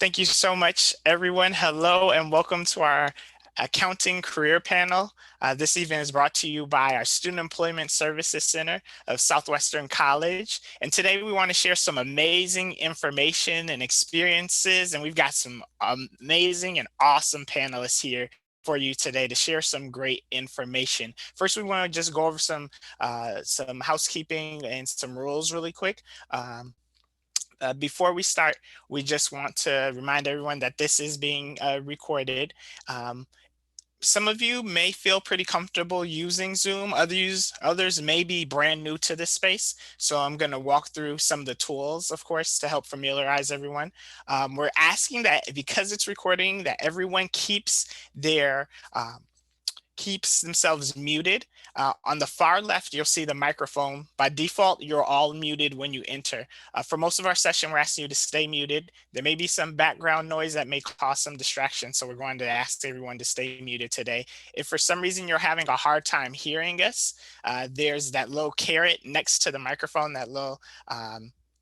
Thank you so much, everyone. Hello, and welcome to our accounting career panel. This event is brought to you by our Student Employment Services Center of Southwestern College. And today we want to share some amazing information and experiences. And we've got some amazing and awesome panelists here for you today to share some great information. First, we want to just go over some housekeeping and some rules really quick. Before we start, we just want to remind everyone that this is being recorded. Um, some of you may feel pretty comfortable using Zoom. Others may be brand new to this space. So I'm going to walk through some of the tools, of course, to help familiarize everyone. We're asking that because it's recording, that everyone keeps themselves muted. On the far left, you'll see the microphone. By default, you're all muted when you enter. For most of our session, we're asking you to stay muted. There may be some background noise that may cause some distraction, so we're going to ask everyone to stay muted today. If for some reason you're having a hard time hearing us, there's that little caret next to the microphone,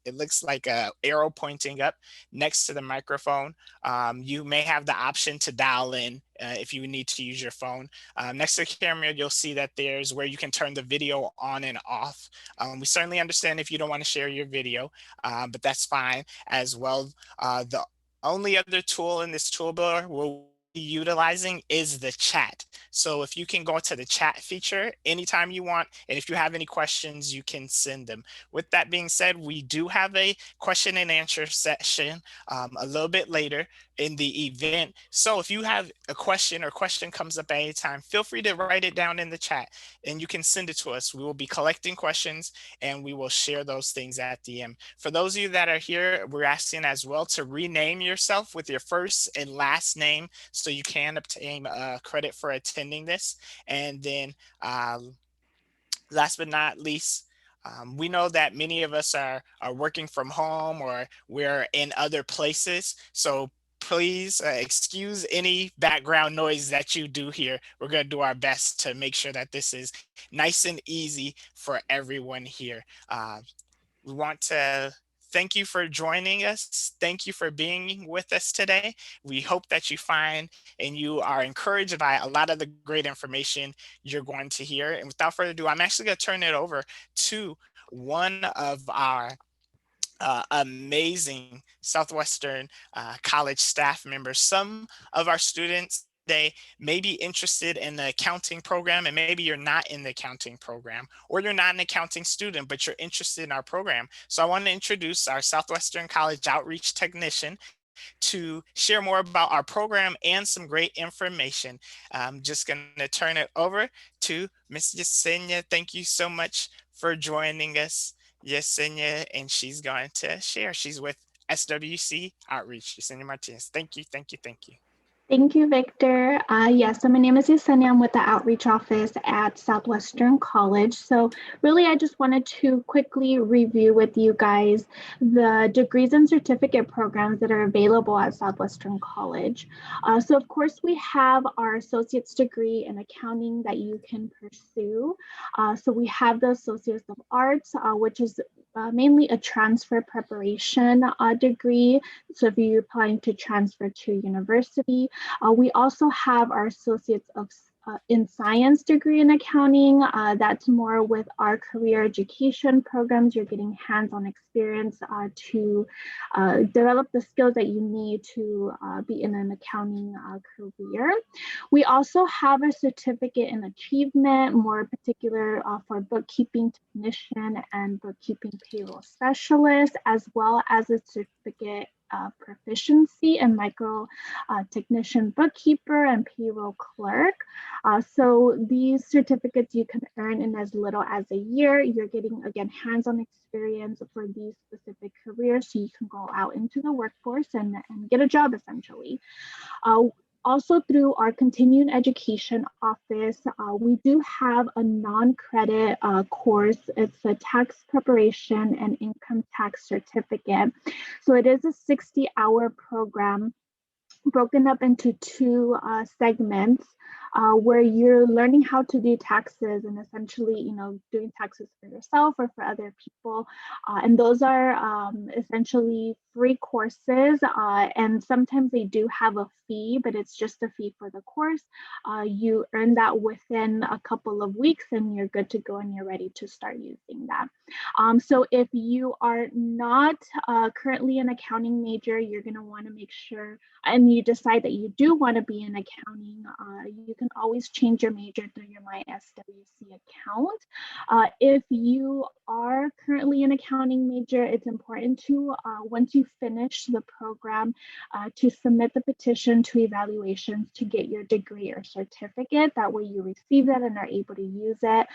it looks like a arrow pointing up next to the microphone. You may have the option to dial in if you need to use your phone. Next to the camera, you'll see that there's where you can turn the video on and off. We certainly understand if you don't want to share your video, but that's fine as well. The only other tool in this toolbar we'll be utilizing is the chat. So if you can go to the chat feature anytime you want, and if you have any questions, you can send them. With that being said, we do have a question and answer session a little bit later in the event. So if you have a question or question comes up at any time, feel free to write it down in the chat and you can send it to us. We will be collecting questions and we will share those things at the end. For those of you that are here, we're asking as well to rename yourself with your first and last name so you can obtain credit for attending this. And then last but not least, we know that many of us are working from home or we're in other places. So please excuse any background noise that you do hear. We're going to do our best to make sure that this is nice and easy for everyone here. We want to thank you for joining us. Thank you for being with us today. We hope that you find and you are encouraged by a lot of the great information you're going to hear. And without further ado, I'm actually going to turn it over to one of our amazing Southwestern College staff members. Some of our students today may be interested in the accounting program, and maybe you're not in the accounting program, or you're not an accounting student, but you're interested in our program. So I want to introduce our Southwestern College outreach technician to share more about our program and some great information. I'm just going to turn it over to Ms. Yesenia. Thank you so much for joining us, Yesenia, and she's going to share. She's with SWC Outreach. Yesenia Martinez. Thank you, thank you, thank you. Thank you, Victor. Yes, so my name is Yesenia. I'm with the Outreach Office at Southwestern College. So really, I just wanted to quickly review with you guys the degrees and certificate programs that are available at Southwestern College. So of course, we have our associate's degree in accounting that you can pursue. So we have the Associates of Arts, which is mainly a transfer preparation degree. So if you're applying to transfer to university, we also have our Associates in Science degree in accounting. That's more with our career education programs. You're getting hands-on experience to develop the skills that you need to be in an accounting career. We also have a certificate in achievement, more particular for bookkeeping technician and bookkeeping payroll specialist, as well as a certificate proficiency in micro technician bookkeeper and payroll clerk. So these certificates you can earn in as little as a year. You're getting, again, hands-on experience for these specific careers so you can go out into the workforce and get a job essentially. Also through our continuing education office, we do have a non-credit course. It's a tax preparation and income tax certificate. So it is a 60-hour program broken up into two segments. where you're learning how to do taxes and essentially, doing taxes for yourself or for other people. And those are essentially free courses. And sometimes they do have a fee, but it's just a fee for the course. You earn that within a couple of weeks and you're good to go and you're ready to start using that. So if you are not currently an accounting major, you're going to want to make sure, and you decide that you do want to be in accounting, you can always change your major through your MySWC account. If you are currently an accounting major, it's important to, once you finish the program, to submit the petition to evaluations to get your degree or certificate. That way you receive that and are able to use it.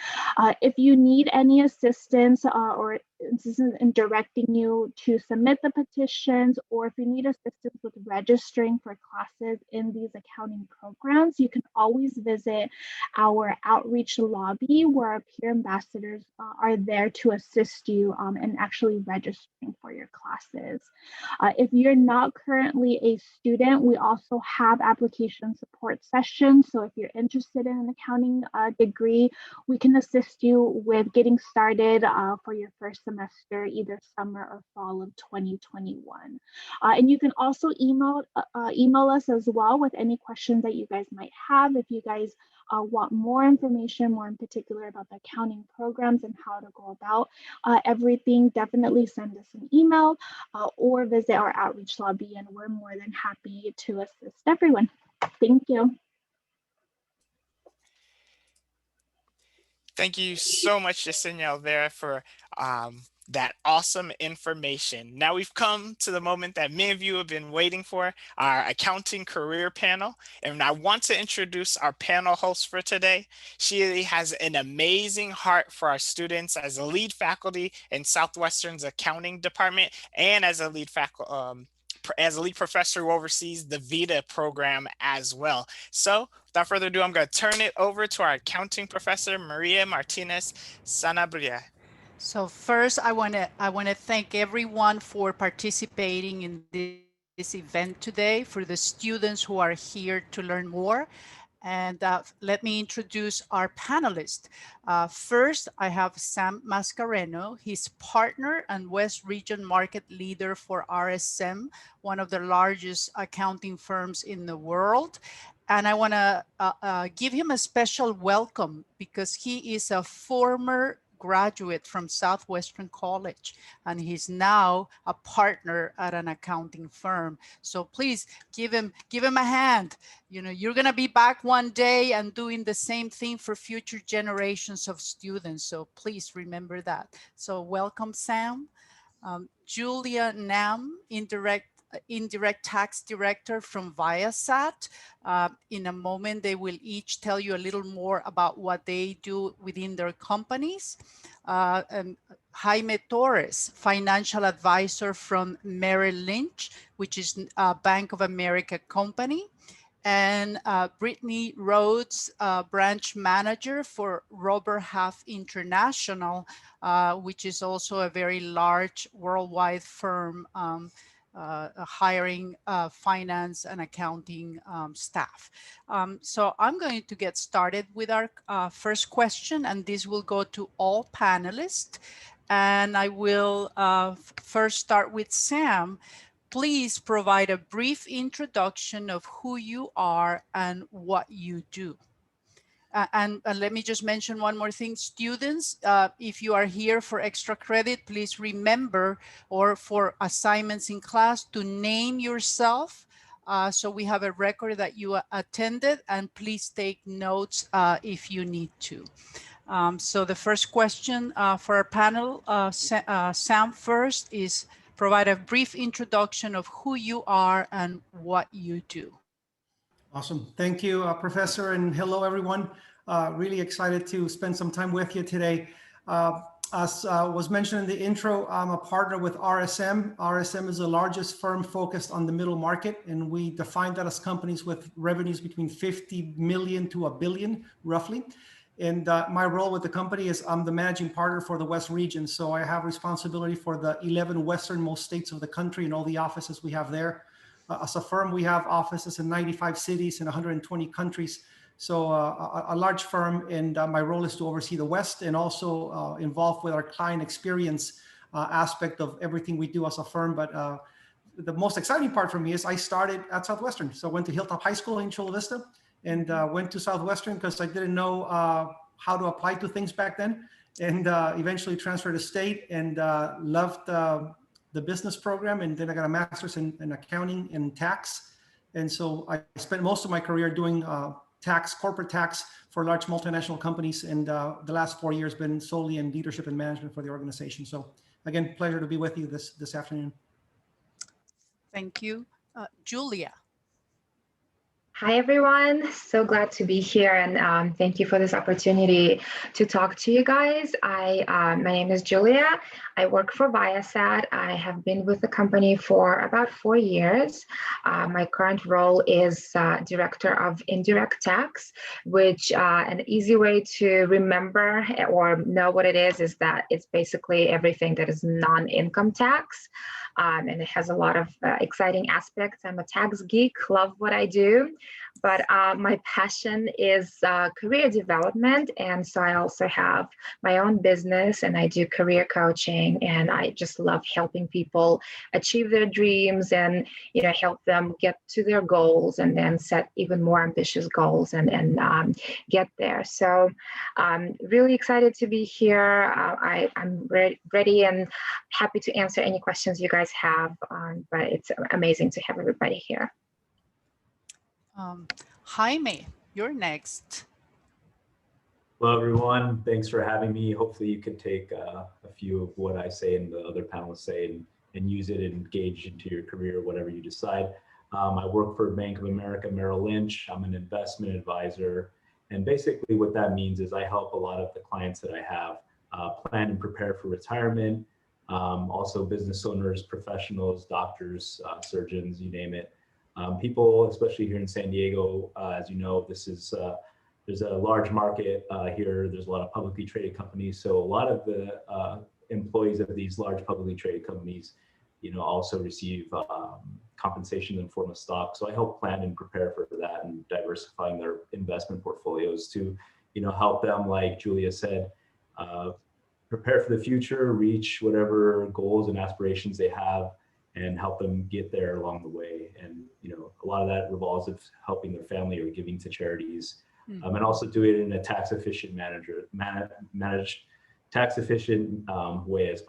If you need any assistance or assistance in directing you to submit the petitions, or if you need assistance with registering for classes in these accounting programs, you can always visit our outreach lobby where our peer ambassadors are there to assist you in actually registering for your classes. If you're not currently a student, we also have application support sessions. So if you're interested in an accounting degree, we can assist you with getting started for your first semester, either summer or fall of 2021. And you can also email us as well with any questions that you guys might have. If you guys want more information, more in particular about the accounting programs and how to go about everything, definitely send us an email or visit our outreach lobby, and we're more than happy to assist everyone. Thank you. Thank you so much, Yesenia Olvera, for that awesome information. Now we've come to the moment that many of you have been waiting for, our accounting career panel. And I want to introduce our panel host for today. She has an amazing heart for our students as a lead faculty in Southwestern's accounting department and as a lead professor who oversees the VITA program as well. So without further ado, I'm going to turn it over to our accounting professor, Maria Martinez Sanabria. So first, I want to thank everyone for participating in this event today, for the students who are here to learn more. And let me introduce our panelists. First, I have Sam Mascareno. He's partner and West Region market leader for RSM, one of the largest accounting firms in the world. And I want to give him a special welcome because he is a former graduate from Southwestern College, and he's now a partner at an accounting firm. So please give him a hand. You know, you're going to be back one day and doing the same thing for future generations of students. So please remember that. So welcome, Sam. Julia Nam, Indirect Tax Director from Viasat. In a moment, they will each tell you a little more about what they do within their companies. And Jaime Torres, Financial Advisor from Merrill Lynch, which is a Bank of America company. And Brittany Rhodes, Branch Manager for Robert Half International, which is also a very large worldwide firm hiring finance and accounting staff. So I'm going to get started with our first question, and this will go to all panelists. And I will first start with Sam. Please provide a brief introduction of who you are and what you do. And let me just mention one more thing. Students, if you are here for extra credit, please remember, or for assignments in class, to name yourself. So we have a record that you attended, and please take notes if you need to. So the first question for our panel, Sam first, is provide a brief introduction of who you are and what you do. Awesome. Thank you, Professor, and hello, everyone. Really excited to spend some time with you today. As was mentioned in the intro, I'm a partner with RSM. RSM is the largest firm focused on the middle market, and we define that as companies with revenues between 50 million to $1 billion, roughly. And my role with the company is I'm the managing partner for the West region. So I have responsibility for the 11 westernmost states of the country and all the offices we have there. As a firm, we have offices in 95 cities and 120 countries. So a large firm, and my role is to oversee the West and also involved with our client experience aspect of everything we do as a firm. But the most exciting part for me is I started at Southwestern. So I went to Hilltop High School in Chula Vista and went to Southwestern because I didn't know how to apply to things back then, and eventually transferred to State and loved the business program. And then I got a master's in accounting and tax. And so I spent most of my career doing corporate tax for large multinational companies. And the last 4 years been solely in leadership and management for the organization. So again, pleasure to be with you this afternoon. Thank you. Julia. Hi, everyone. So glad to be here, and thank you for this opportunity to talk to you guys. My name is Julia. I work for Viasat. I have been with the company for about 4 years. My current role is Director of Indirect Tax, which an easy way to remember or know what it is that it's basically everything that is non-income tax. And it has a lot of exciting aspects. I'm a tax geek, love what I do, but my passion is career development. And so I also have my own business and I do career coaching, and I just love helping people achieve their dreams and, you know, help them get to their goals and then set even more ambitious goals and get there. So really excited to be here. I'm ready and happy to answer any questions you guys have, but it's amazing to have everybody here. Jaime, you're next. Hello, everyone. Thanks for having me. Hopefully you can take a few of what I say and the other panelists say and use it and engage into your career, whatever you decide. I work for Bank of America Merrill Lynch. I'm an investment advisor. And basically what that means is I help a lot of the clients that I have plan and prepare for retirement. Also business owners, professionals, doctors, surgeons, you name it. People, especially here in San Diego, as you know, there's a large market here. There's a lot of publicly traded companies. So a lot of the employees of these large publicly traded companies, you know, also receive compensation in the form of stock. So I help plan and prepare for that and diversifying their investment portfolios to, you know, help them, like Julia said, prepare for the future, reach whatever goals and aspirations they have, and help them get there along the way. And, you know, a lot of that revolves of helping their family or giving to charities, and also do it in a tax efficient tax efficient way as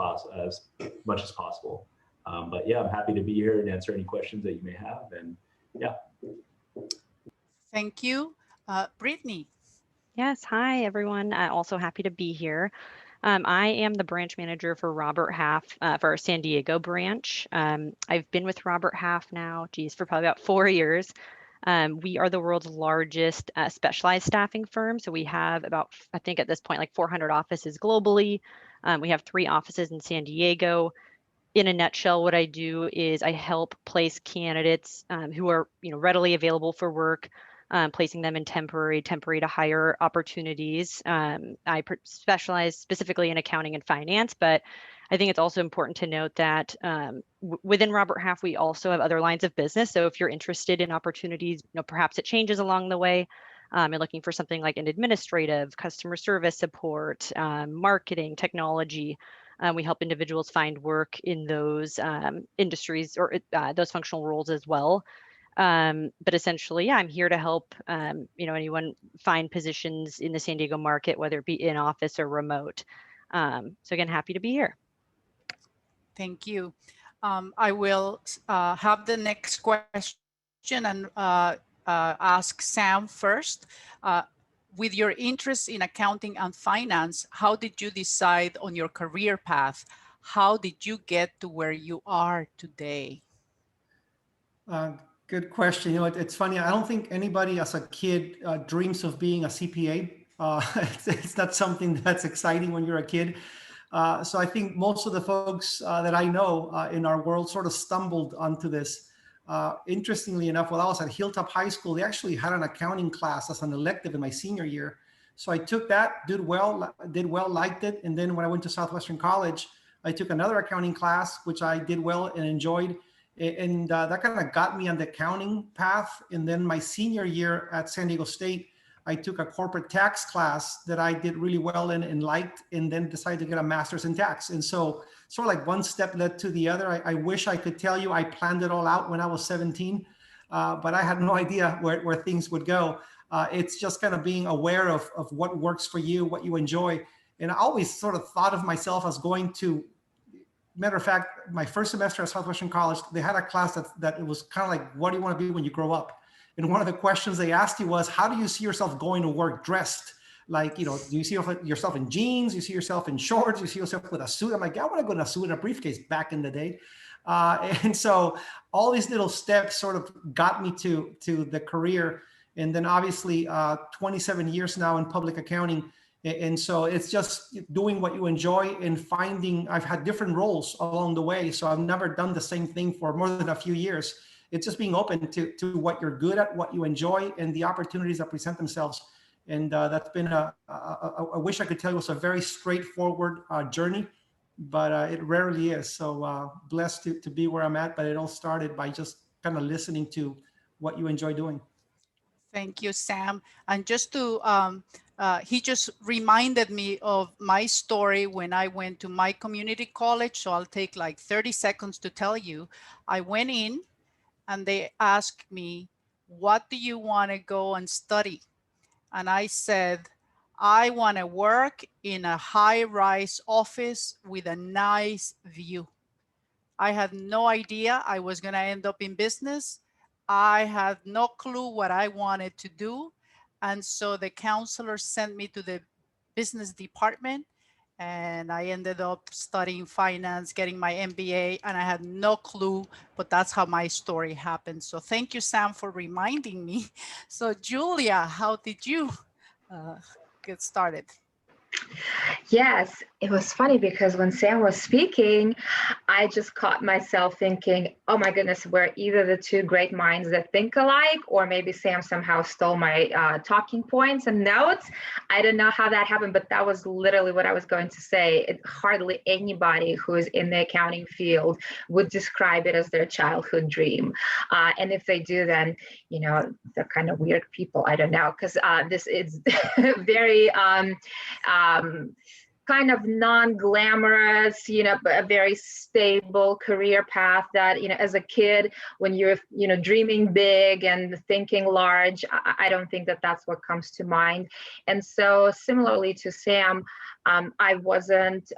much as possible. But yeah, I'm happy to be here and answer any questions that you may have. And yeah. Thank you. Brittany. Yes, hi everyone. Also happy to be here. I am the branch manager for Robert Half for our San Diego branch. I've been with Robert Half now, for probably about 4 years. We are the world's largest specialized staffing firm. So we have about, I think at this point, like 400 offices globally. We have 3 offices in San Diego. In a nutshell, what I do is I help place candidates who are, you know, readily available for work, placing them in temporary to hire opportunities. I specialize specifically in accounting and finance, but I think it's also important to note that within Robert Half, we also have other lines of business. So if you're interested in opportunities, you know, perhaps it changes along the way, and looking for something like an administrative, customer service support, marketing, technology, we help individuals find work in those industries or those functional roles as well. But essentially, yeah, I'm here to help, you know, anyone find positions in the San Diego market, whether it be in office or remote. So again, happy to be here. Thank you. I will have the next question and ask Sam first. With your interest in accounting and finance, how did you decide on your career path? How did you get to where you are today? Good question. You know, it's funny. I don't think anybody as a kid dreams of being a CPA. It's not something that's exciting when you're a kid. So I think most of the folks that I know in our world sort of stumbled onto this. Interestingly enough, while I was at Hilltop High School, they actually had an accounting class as an elective in my senior year. So I took that, did well, liked it. And then when I went to Southwestern College, I took another accounting class, which I did well and enjoyed. And that kind of got me on the accounting path. And then my senior year at San Diego State, I took a corporate tax class that I did really well in and liked, and then decided to get a master's in tax. And so sort of like one step led to the other. I wish I could tell you I planned it all out when I was 17, but I had no idea where things would go. It's just kind of being aware of what works for you, what you enjoy. And I always sort of thought of myself as going to, matter of fact, my first semester at Southwestern College, they had a class that it was kind of like, what do you want to be when you grow up? And one of the questions they asked you was, how do you see yourself going to work dressed? Like, do you see yourself in jeans? You see yourself in shorts? You see yourself with a suit? I'm like, I want to go in a suit and a briefcase back in the day. And so all these little steps sort of got me to the career. And then obviously 27 years now in public accounting. And so it's just doing what you enjoy and finding, I've had different roles along the way. So I've never done the same thing for more than a few years. It's just being open to what you're good at, what you enjoy, and the opportunities that present themselves. And that's been I wish I could tell you it's a very straightforward journey, but it rarely is. So blessed to be where I'm at, but it all started by just kind of listening to what you enjoy doing. Thank you, Sam. And just to, he just reminded me of my story when I went to my community college. So I'll take like 30 seconds to tell you. I went in and they asked me, what do you want to go and study? And I said, I want to work in a high-rise office with a nice view. I had no idea I was going to end up in business. I had no clue what I wanted to do. And so the counselor sent me to the business department, and I ended up studying finance, getting my MBA, and I had no clue, but that's how my story happened. So thank you, Sam, for reminding me. So Julia, how did you get started? Yes, it was funny because when Sam was speaking, I just caught myself thinking, oh my goodness, we're either the two great minds that think alike, or maybe Sam somehow stole my talking points and notes. I don't know how that happened, but that was literally what I was going to say. Hardly anybody who is in the accounting field would describe it as their childhood dream. And if they do, then, they're kind of weird people. I don't know, because this is very, kind of non-glamorous, but a very stable career path that, as a kid, when you're, dreaming big and thinking large, I don't think that that's what comes to mind. And so similarly to Sam, I wasn't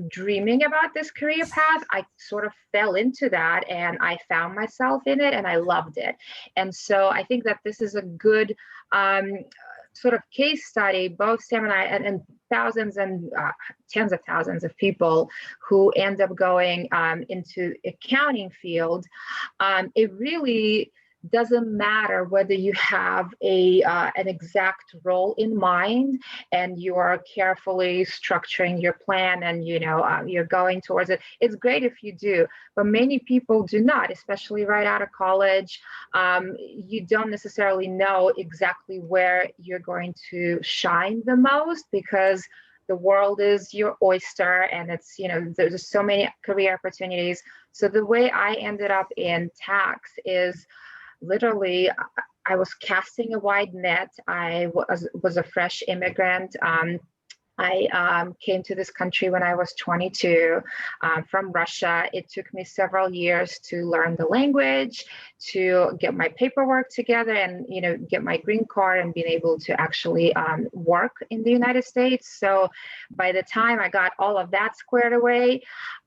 dreaming about this career path. I sort of fell into that and I found myself in it and I loved it. And so I think that this is a good sort of case study, both Sam and I, and thousands and tens of thousands of people who end up going into accounting field. It really doesn't matter whether you have an exact role in mind and you are carefully structuring your plan and you're going towards it. It's great if you do, but many people do not, especially right out of college. You don't necessarily know exactly where you're going to shine the most because the world is your oyster and it's, there's so many career opportunities. So the way I ended up in tax is literally, I was casting a wide net. I was a fresh immigrant. I came to this country when I was 22 from Russia. It took me several years to learn the language, to get my paperwork together and, get my green card and being able to actually work in the United States. So by the time I got all of that squared away,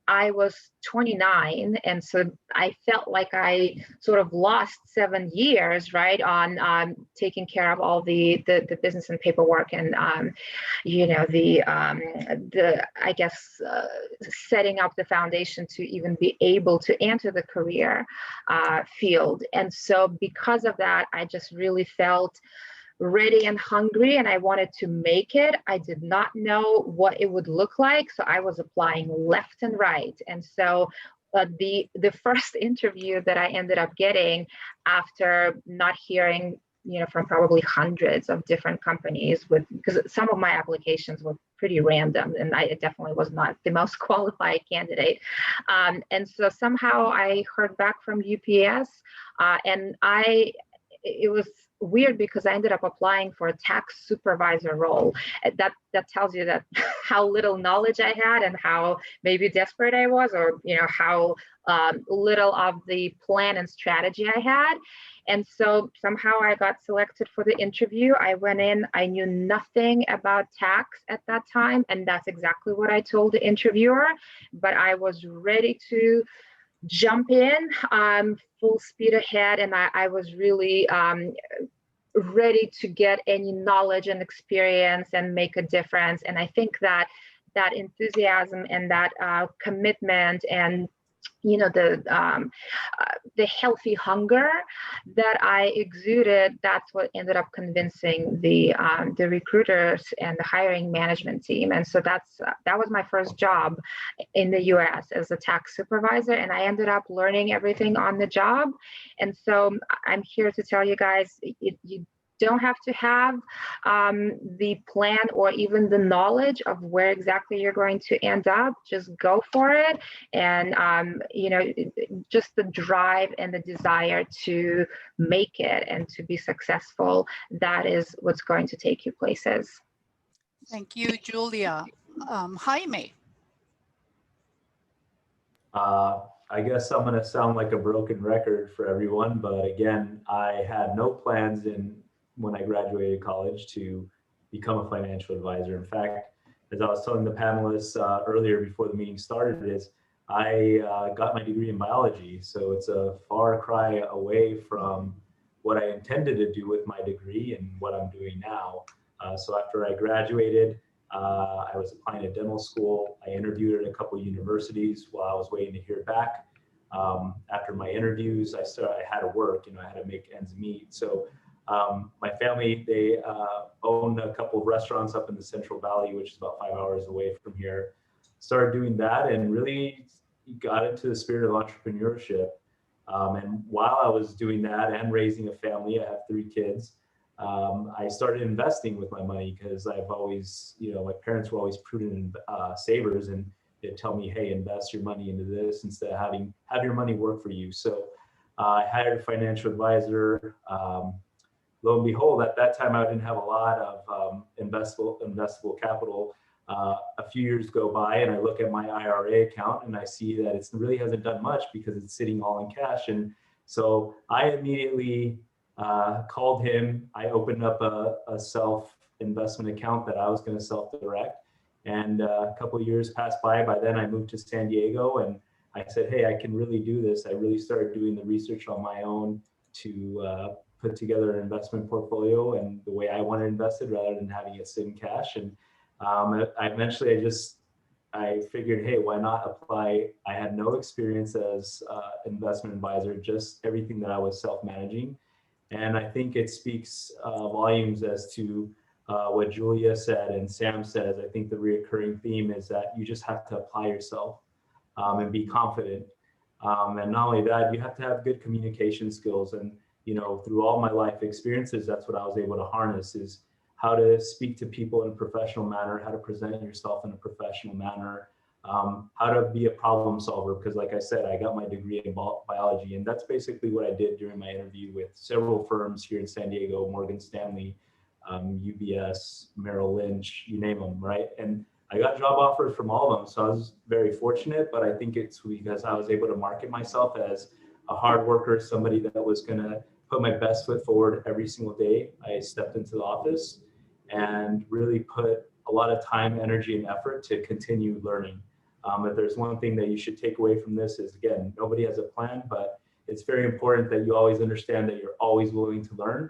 I was 29. And so I felt like I sort of lost 7 years, right, on taking care of all the business and paperwork and, I guess, setting up the foundation to even be able to enter the career field. And so because of that, I just really felt ready and hungry and I wanted to make it. I did not know what it would look like. So I was applying left and right. And so the first interview that I ended up getting after not hearing, from probably hundreds of different companies because some of my applications were pretty random and I definitely was not the most qualified candidate. And so somehow I heard back from UPS and it was weird because I ended up applying for a tax supervisor role. That tells you that how little knowledge I had and how maybe desperate I was, or how little of the plan and strategy I had. And so somehow I got selected for the interview. I went in, I knew nothing about tax at that time, and that's exactly what I told the interviewer. But I was ready to jump in full speed ahead, and I was really ready to get any knowledge and experience and make a difference. And I think that enthusiasm and that commitment and the healthy hunger that I exuded, that's what ended up convincing the recruiters and the hiring management team. And so that was my first job in the US as a tax supervisor, and I ended up learning everything on the job. And so I'm here to tell you guys, you don't have to have the plan or even the knowledge of where exactly you're going to end up. Just go for it. And, just the drive and the desire to make it and to be successful, that is what's going to take you places. Thank you, Julia. Jaime. I guess I'm going to sound like a broken record for everyone, but again, I had no plans when I graduated college to become a financial advisor. In fact, as I was telling the panelists earlier before the meeting started, is I got my degree in biology. So it's a far cry away from what I intended to do with my degree and what I'm doing now. So after I graduated, I was applying to dental school. I interviewed at a couple of universities while I was waiting to hear back. After my interviews, I had to work, I had to make ends meet. So my family, they own a couple of restaurants up in the Central Valley, which is about 5 hours away from here. Started doing that and really got into the spirit of entrepreneurship. And while I was doing that and raising a family, I have 3 kids, I started investing with my money because I've always, my parents were always prudent savers, and they'd tell me, hey, invest your money into this instead of have your money work for you. So I hired a financial advisor. Lo and behold, at that time, I didn't have a lot of investable capital. A few years go by and I look at my IRA account and I see that it really hasn't done much because it's sitting all in cash. And so I immediately called him. I opened up a self-investment account that I was going to self-direct. And a couple of years passed by. By then I moved to San Diego and I said, hey, I can really do this. I really started doing the research on my own to put together an investment portfolio and the way I want to invest it rather than having it sit in cash. And eventually I figured, hey, why not apply? I had no experience as investment advisor, just everything that I was self-managing. And I think it speaks volumes as to what Julia said and Sam says. I think the reoccurring theme is that you just have to apply yourself and be confident. And not only that, you have to have good communication skills. And, through all my life experiences, that's what I was able to harness, is how to speak to people in a professional manner, how to present yourself in a professional manner, how to be a problem solver. Because like I said, I got my degree in biology, and that's basically what I did during my interview with several firms here in San Diego, Morgan Stanley, UBS, Merrill Lynch, you name them, right? And I got job offers from all of them. So I was very fortunate, but I think it's because I was able to market myself as a hard worker, somebody that was going to put my best foot forward every single day. I stepped into the office and really put a lot of time, energy, and effort to continue learning. If there's one thing that you should take away from this is, again, nobody has a plan, but it's very important that you always understand that you're always willing to learn.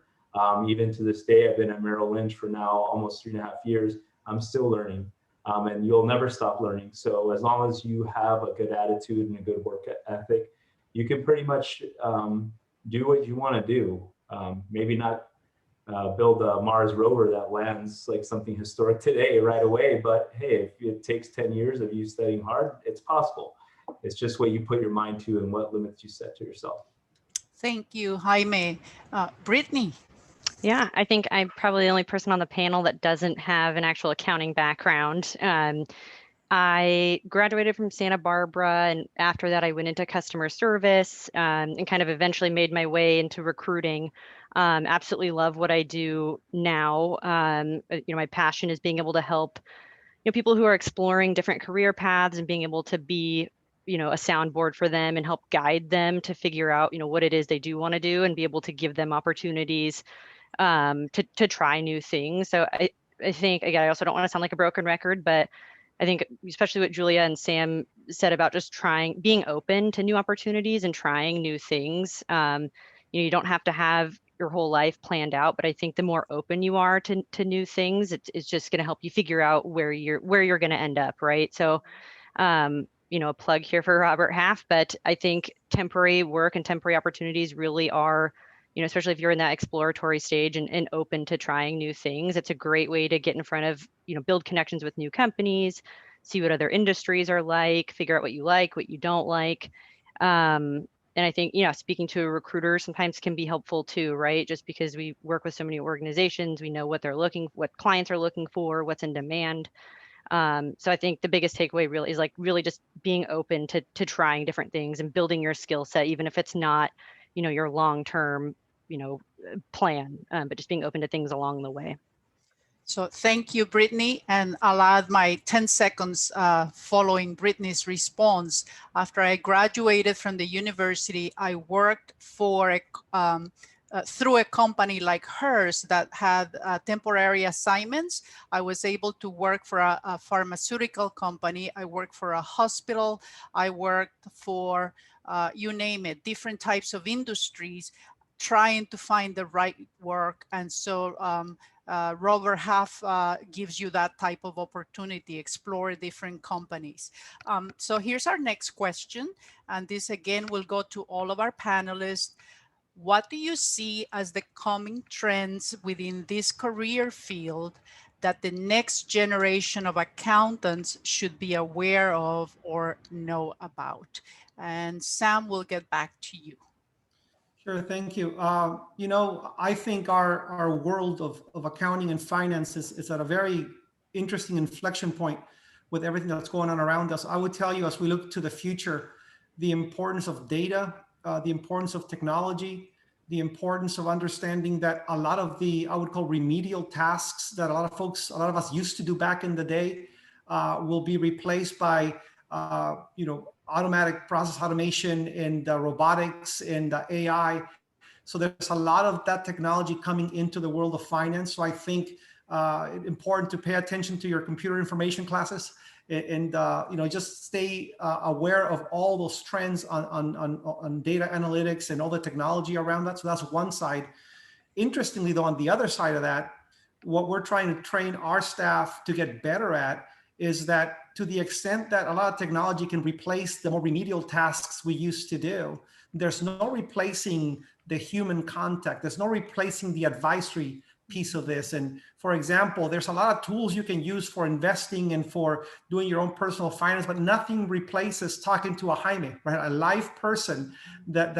Even to this day, I've been at Merrill Lynch for now almost 3.5 years. I'm still learning, and you'll never stop learning. So as long as you have a good attitude and a good work ethic, you can pretty much do what you want to do. Maybe not build a Mars rover that lands like something historic today right away, but hey, if it takes 10 years of you studying hard, it's possible. It's just what you put your mind to and what limits you set to yourself. Thank you, Jaime. Brittany. Yeah, I think I'm probably the only person on the panel that doesn't have an actual accounting background. I graduated from Santa Barbara, and after that I went into customer service and kind of eventually made my way into recruiting. Absolutely love what I do now. My passion is being able to help people who are exploring different career paths and being able to be a soundboard for them and help guide them to figure out what it is they do want to do and be able to give them opportunities to try new things. So I think, again, I also don't want to sound like a broken record, but I think especially what Julia and Sam said about just being open to new opportunities and trying new things. You don't have to have your whole life planned out, but I think the more open you are to new things, it's just going to help you figure out where you're going to end up, right? So, a plug here for Robert Half, but I think temporary work and temporary opportunities really are, especially if you're in that exploratory stage and open to trying new things, it's a great way to get in front of, build connections with new companies, see what other industries are like, figure out what you like, what you don't like. And I think, speaking to a recruiter sometimes can be helpful too, right? Just because we work with so many organizations, we know what what clients are looking for, what's in demand. So I think the biggest takeaway really is really just being open to trying different things and building your skill set, even if it's not, your long-term, plan, but just being open to things along the way. So thank you, Brittany. And I'll add my 10 seconds following Brittany's response. After I graduated from the university, I worked for through a company like hers that had temporary assignments. I was able to work for a pharmaceutical company. I worked for a hospital. I worked for, you name it, different types of industries, trying to find the right work. And so Robert Half gives you that type of opportunity, explore different companies. So here's our next question. And this again will go to all of our panelists. What do you see as the coming trends within this career field that the next generation of accountants should be aware of or know about? And Sam, will get back to you. Sure, thank you. I think our world of accounting and finance is at a very interesting inflection point with everything that's going on around us. I would tell you, as we look to the future, the importance of data, the importance of technology, the importance of understanding that a lot of the, I would call remedial tasks that a lot of us used to do back in the day will be replaced by, automatic process automation and robotics and AI. So there's a lot of that technology coming into the world of finance. So I think it's important to pay attention to your computer information classes and just stay aware of all those trends on data analytics and all the technology around that. So that's one side. Interestingly, though, on the other side of that, what we're trying to train our staff to get better at is that to the extent that a lot of technology can replace the more remedial tasks we used to do, there's no replacing the human contact. There's no replacing the advisory piece of this. And for example, there's a lot of tools you can use for investing and for doing your own personal finance, but nothing replaces talking to a Jaime, right? A live person that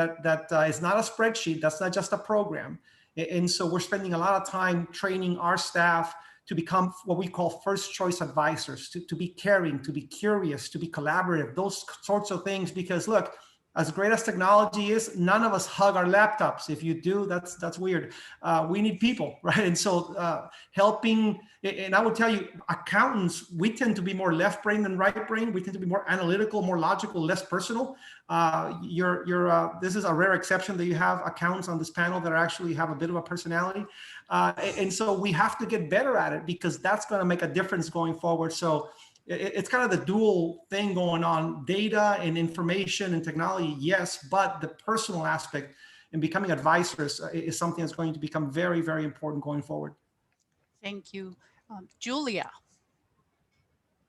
is not a spreadsheet. That's not just a program. And so we're spending a lot of time training our staff to become what we call first choice advisors, to be caring, to be curious, to be collaborative, those sorts of things. Because look, as great as technology is, none of us hug our laptops. If you do, that's weird. We need people, right? And so helping, and I would tell you, accountants, we tend to be more left brain than right brain. We tend to be more analytical, more logical, less personal. This is a rare exception that you have accountants on this panel that actually have a bit of a personality. And so we have to get better at it because that's going to make a difference going forward. So it's kind of the dual thing going on, data and information and technology, yes, but the personal aspect and becoming advisors is something that's going to become very, very important going forward. Thank you. Julia.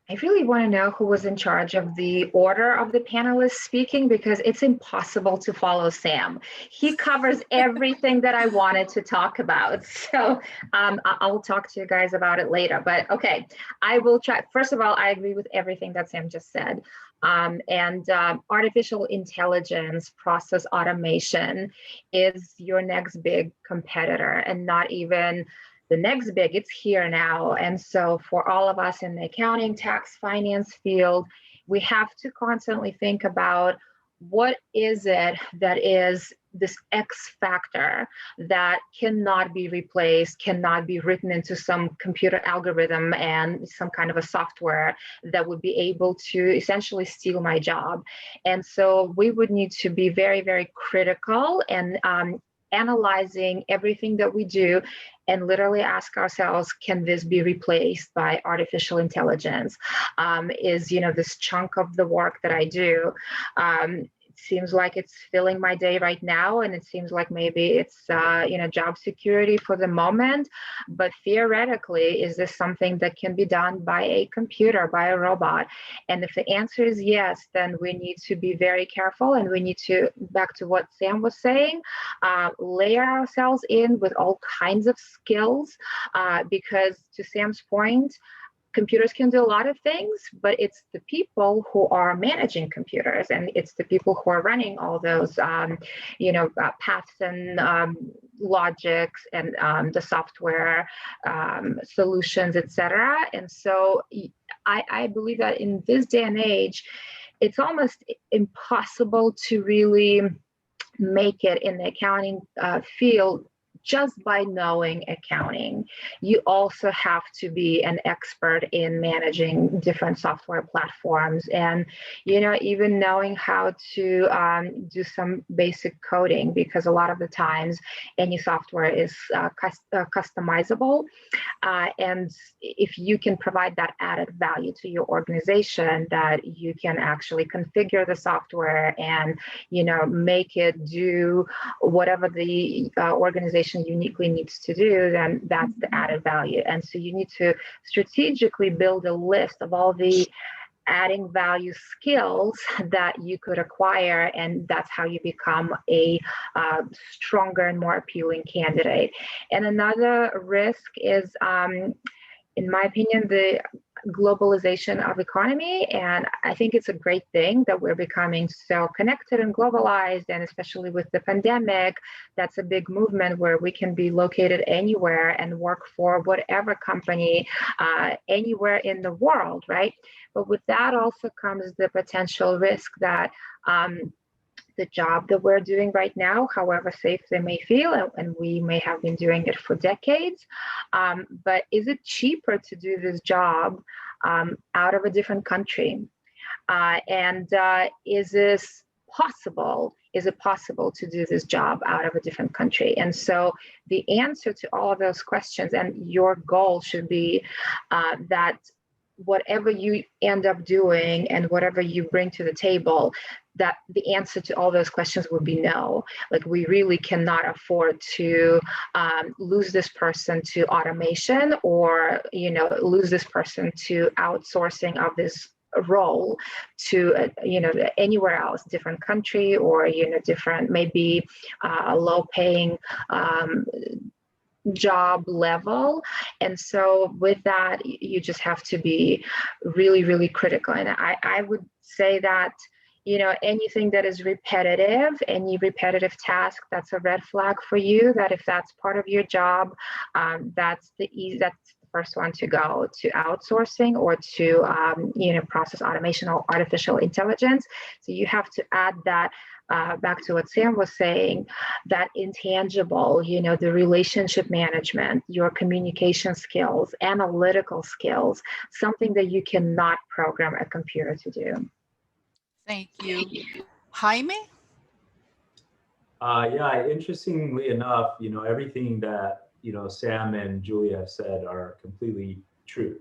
I really want to know who was in charge of the order of the panelists speaking, because it's impossible to follow Sam. He covers everything that I wanted to talk about. So I'll talk to you guys about it later. But okay, I will try. First of all, I agree with everything that Sam just said. Artificial intelligence, process automation is your next big competitor, and not even the next big, it's here now. And so for all of us in the accounting, tax, finance field, we have to constantly think about what is it that is this X factor that cannot be replaced, cannot be written into some computer algorithm and some kind of a software that would be able to essentially steal my job. And so we would need to be very, very critical and analyzing everything that we do and literally ask ourselves, can this be replaced by artificial intelligence? Is, this chunk of the work that I do, it seems like it's filling my day right now, and it seems like maybe it's job security for the moment, but theoretically, is this something that can be done by a computer, by a robot? And if the answer is yes, then we need to be very careful, and we need to, back to what Sam was saying, layer ourselves in with all kinds of skills, because to Sam's point, computers can do a lot of things, but it's the people who are managing computers, and it's the people who are running all those, paths and logics and the software solutions, etc. And so I believe that in this day and age, it's almost impossible to really make it in the accounting field just by knowing accounting. You also have to be an expert in managing different software platforms, and even knowing how to do some basic coding, because a lot of the times any software is customizable, and if you can provide that added value to your organization, that you can actually configure the software and make it do whatever the organization uniquely needs to do, then that's the added value. And so you need to strategically build a list of all the adding value skills that you could acquire, and that's how you become a stronger and more appealing candidate. And another risk is, in my opinion, the globalization of economy. And I think it's a great thing that we're becoming so connected and globalized, and especially with the pandemic, that's a big movement where we can be located anywhere and work for whatever company anywhere in the world, right? But with that also comes the potential risk that the job that we're doing right now, however safe they may feel, and we may have been doing it for decades, but is it cheaper to do this job out of a different country? And is this possible? Is it possible to do this job out of a different country? And so the answer to all of those questions, and your goal should be that whatever you end up doing and whatever you bring to the table, that the answer to all those questions would be no. Like, we really cannot afford to lose this person to automation, or lose this person to outsourcing of this role to anywhere else, different country, or different, maybe low paying job level. And so with that, you just have to be really, really critical. And I would say that anything that is repetitive, any repetitive task, that's a red flag for you, that if that's part of your job, that's the first one to go to outsourcing, or to process automation or artificial intelligence. So you have to add that back to what Sam was saying, that intangible, the relationship management, your communication skills, analytical skills, something that you cannot program a computer to do. Thank you. Jaime? Yeah, interestingly enough, everything that, Sam and Julia have said are completely true.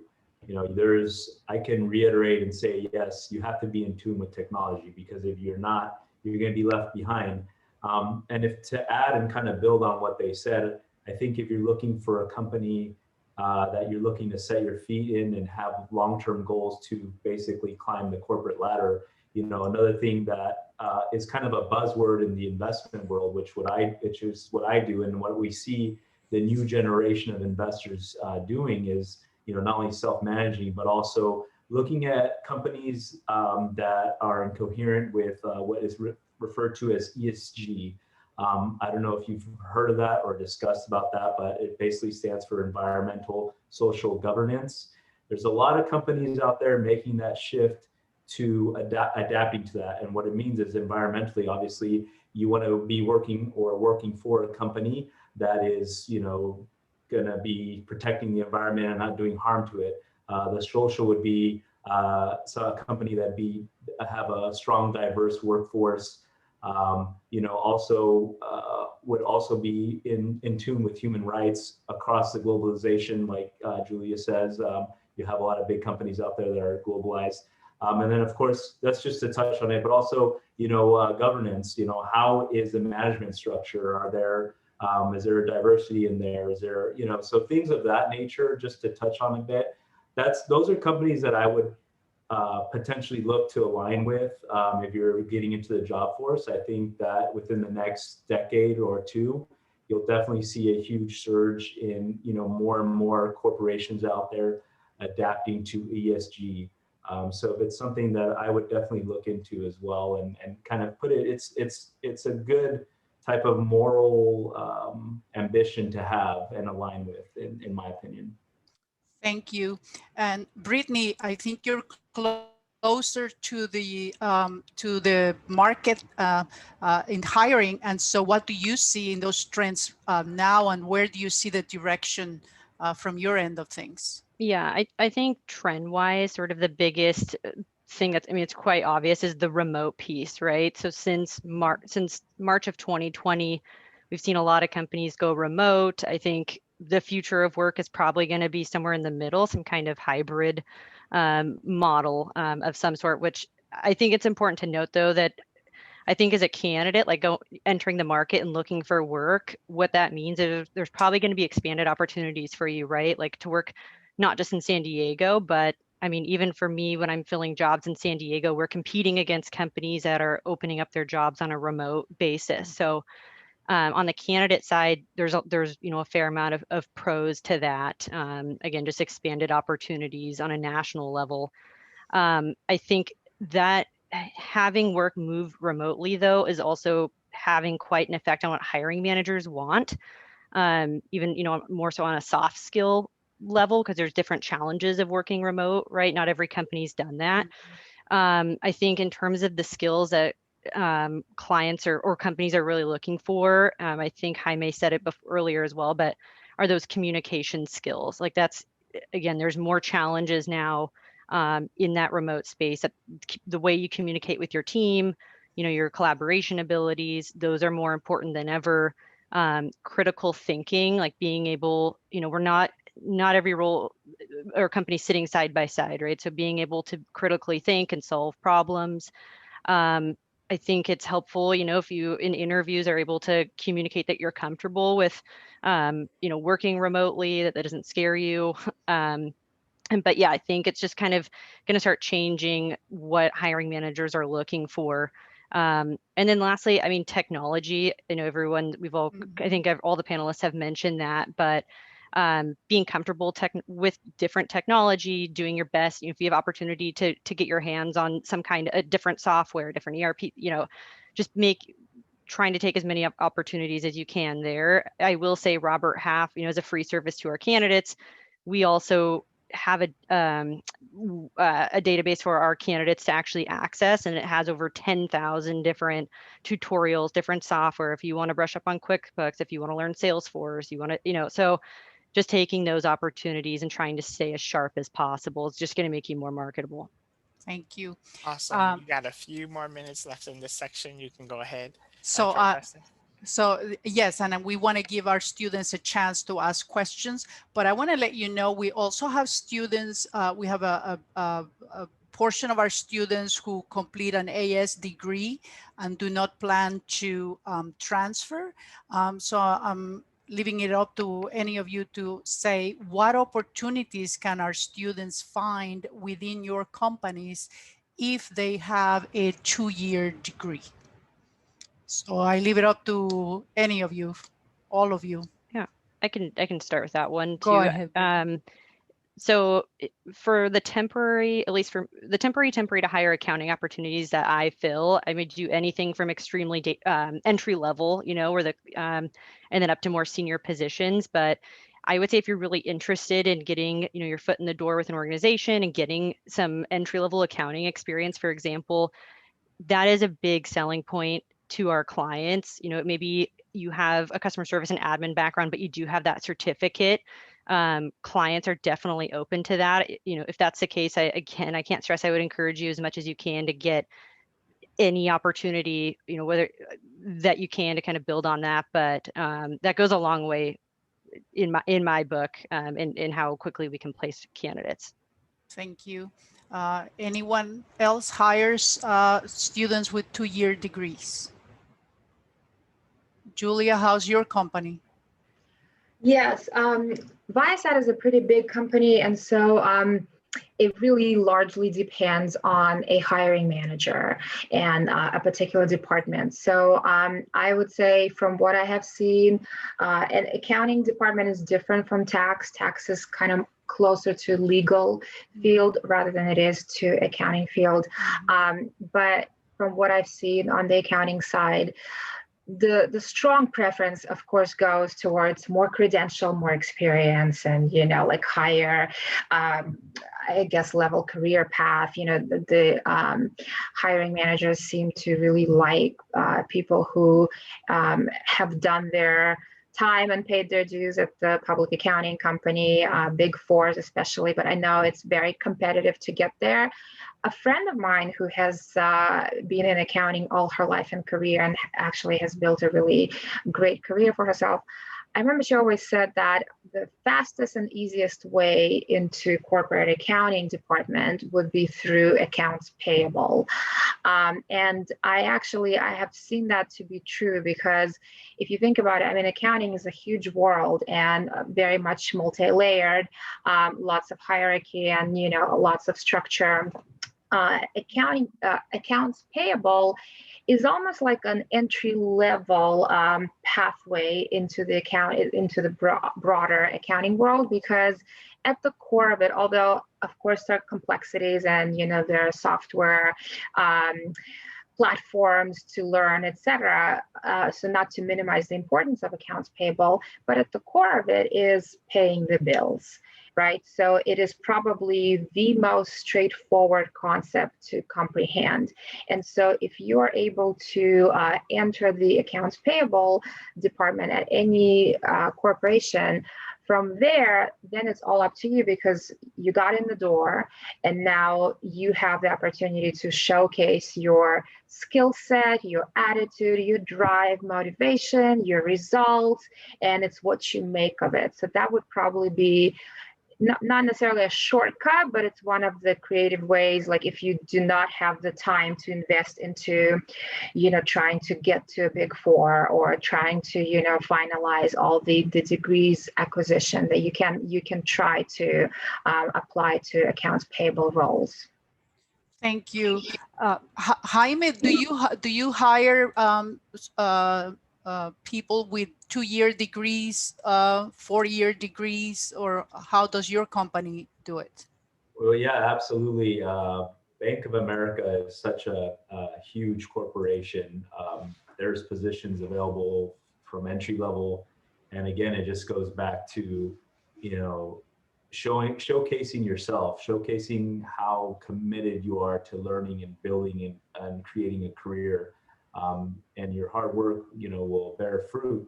I can reiterate and say, yes, you have to be in tune with technology, because if you're not, you're going to be left behind. And if to add and kind of build on what they said, I think if you're looking for a company that you're looking to set your feet in and have long-term goals to basically climb the corporate ladder, another thing that is kind of a buzzword in the investment world, which is what I do, and what we see the new generation of investors doing is, not only self-managing, but also looking at companies that are incoherent with what is referred to as ESG, I don't know if you've heard of that or discussed about that, but it basically stands for environmental social governance. There's a lot of companies out there making that shift to adapting to that. And what it means is environmentally, obviously, you want to be working for a company that is, going to be protecting the environment and not doing harm to it. The social would be so a company that have a strong, diverse workforce. Also would also be in tune with human rights across the globalization, like Julia says. You have a lot of big companies out there that are globalized. And then, of course, that's just to touch on it, but also, governance. How is the management structure? Is there a diversity in there? Is there, so things of that nature, just to touch on a bit. Those are companies that I would potentially look to align with if you're getting into the job force. I think that within the next decade or two, you'll definitely see a huge surge in more and more corporations out there adapting to ESG. So if it's something that I would definitely look into as well, and kind of put it, it's a good type of moral ambition to have and align with, in my opinion. Thank you. And Brittany, I think you're closer to the market in hiring. And so what do you see in those trends now, and where do you see the direction from your end of things? Yeah, I think trend-wise, sort of the biggest thing it's quite obvious is the remote piece, right? So since March of 2020, we've seen a lot of companies go remote. I think the future of work is probably going to be somewhere in the middle, some kind of hybrid model of some sort, which I think it's important to note, though, that I think as a candidate, like entering the market and looking for work, what that means is there's probably going to be expanded opportunities for you, right? Like to work not just in San Diego, but I mean, even for me, when I'm filling jobs in San Diego, we're competing against companies that are opening up their jobs on a remote basis. So on the candidate side, there's a fair amount of pros to that. Again, just expanded opportunities on a national level. I think that having work move remotely, though, is also having quite an effect on what hiring managers want. Even more so on a soft skill level, because there's different challenges of working remote, right? Not every company's done that. I think in terms of the skills that clients or companies are really looking for, I think Jaime said it earlier as well, but are those communication skills. Like that's, again, there's more challenges now in that remote space. The way you communicate with your team, your collaboration abilities, those are more important than ever. Critical thinking, like being able, we're not every role or company sitting side by side, right? So being able to critically think and solve problems. I think it's helpful, if you in interviews are able to communicate that you're comfortable with, working remotely, that doesn't scare you. But yeah, I think it's just kind of going to start changing what hiring managers are looking for. And then lastly, I mean, technology, everyone, I think all the panelists have mentioned that, but being comfortable with different technology, doing your best, if you have opportunity to get your hands on some kind of different software, different ERP, just trying to take as many opportunities as you can there. I will say Robert Half, as a free service to our candidates, we also have a database for our candidates to actually access, and it has over 10,000 different tutorials, different software. If you want to brush up on QuickBooks, if you want to learn Salesforce, you want to, so just taking those opportunities and trying to stay as sharp as possible is just going to make you more marketable. Thank you. Awesome. You got a few more minutes left in this section. You can go ahead. So yes, and we want to give our students a chance to ask questions, but I want to let you know we also have students, we have a portion of our students who complete an AS degree and do not plan to transfer. So I'm leaving it up to any of you to say what opportunities can our students find within your companies if they have a 2-year degree. So I leave it up to any of you, all of you. Yeah, I can start with that one too. Go ahead. So for the temporary, at least for the temporary to hire accounting opportunities that I fill, I would do anything from extremely entry level, where and then up to more senior positions. But I would say if you're really interested in getting, your foot in the door with an organization and getting some entry level accounting experience, for example, that is a big selling point to our clients. Maybe you have a customer service and admin background, but you do have that certificate. Clients are definitely open to that. If that's the case, I can't stress, I would encourage you as much as you can to get any opportunity, whether that you can, to kind of build on that. But that goes a long way in my book, in how quickly we can place candidates. Thank you. Anyone else hires students with 2-year degrees? Julia, how's your company? Yes, Viasat is a pretty big company, and so it really largely depends on a hiring manager and a particular department. So I would say, from what I have seen, an accounting department is different from tax. Tax is kind of closer to legal field rather than it is to accounting field. But from what I've seen on the accounting side, the strong preference, of course, goes towards more credential, more experience, and like higher, I guess, level career path. The hiring managers seem to really like people who have done their time and paid their dues at the public accounting company, Big Fours especially, but I know it's very competitive to get there. A friend of mine who has been in accounting all her life and career and actually has built a really great career for herself, I remember she always said that the fastest and easiest way into corporate accounting department would be through accounts payable. And I have seen that to be true, because if you think about it, accounting is a huge world and very much multi-layered, lots of hierarchy and, lots of structure. Accounts payable is almost like an entry-level pathway into the broader accounting world, because at the core of it, although of course there are complexities and there are software platforms to learn, etc. So not to minimize the importance of accounts payable, but at the core of it is paying the bills. Right. So it is probably the most straightforward concept to comprehend. And so if you are able to enter the accounts payable department at any corporation, from there, then it's all up to you, because you got in the door and now you have the opportunity to showcase your skill set, your attitude, your drive, motivation, your results, and it's what you make of it. So that would probably be not necessarily a shortcut, but it's one of the creative ways. Like if you do not have the time to invest into, trying to get to a Big Four or trying to, finalize all the degrees acquisition, that you can try to apply to accounts payable roles. Thank you. Jaime, do you hire people with 2-year degrees, 4-year degrees, or how does your company do it? Well, yeah, absolutely. Bank of America is such a huge corporation. There's positions available from entry level. And again, it just goes back to, showcasing yourself, showcasing how committed you are to learning and building and creating a career. And your hard work, will bear fruit.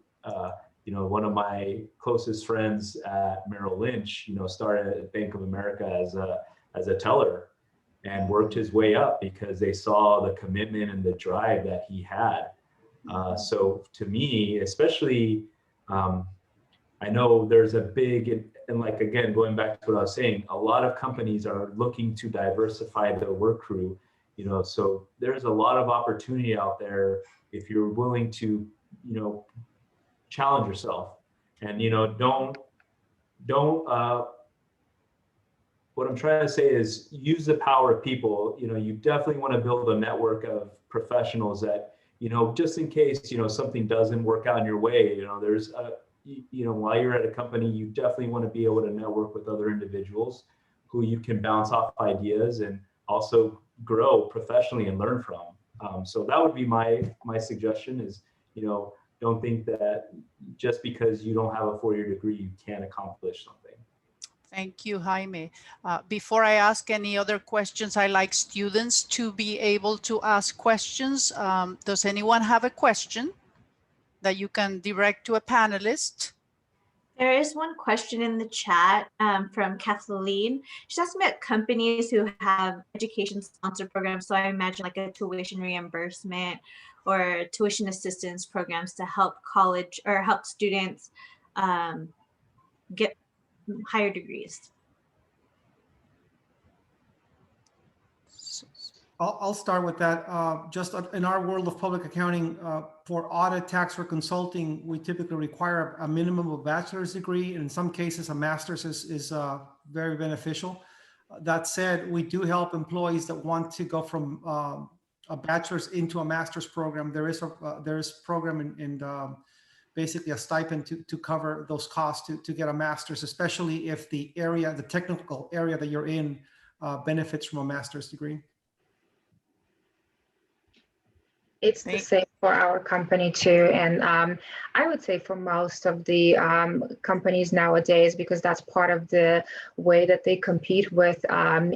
One of my closest friends at Merrill Lynch, started at Bank of America as a teller and worked his way up because they saw the commitment and the drive that he had. So to me, especially, I know there's a big, and like, again, going back to what I was saying, a lot of companies are looking to diversify their work crew. So there's a lot of opportunity out there if you're willing to, challenge yourself, and don't. What I'm trying to say is use the power of people. You definitely want to build a network of professionals that, just in case, something doesn't work out in your way. There's while you're at a company, you definitely want to be able to network with other individuals who you can bounce off ideas and also grow professionally and learn from. So that would be my suggestion is, don't think that just because you don't have a 4-year degree, you can't accomplish something. Thank you, Jaime. Before I ask any other questions, I like students to be able to ask questions. Does anyone have a question that you can direct to a panelist? There is one question in the chat from Kathleen. She's asking about companies who have education sponsor programs. So I imagine like a tuition reimbursement or tuition assistance programs to help college or help students get higher degrees. I'll start with that. Just in our world of public accounting, for audit, tax, or consulting, we typically require a minimum of a bachelor's degree. And in some cases, a master's is very beneficial. That said, we do help employees that want to go from a bachelor's into a master's program. There is a program and basically a stipend to cover those costs to get a master's, especially if the technical area that you're in benefits from a master's degree. It's the same for our company too. And I would say for most of the companies nowadays, because that's part of the way that they compete with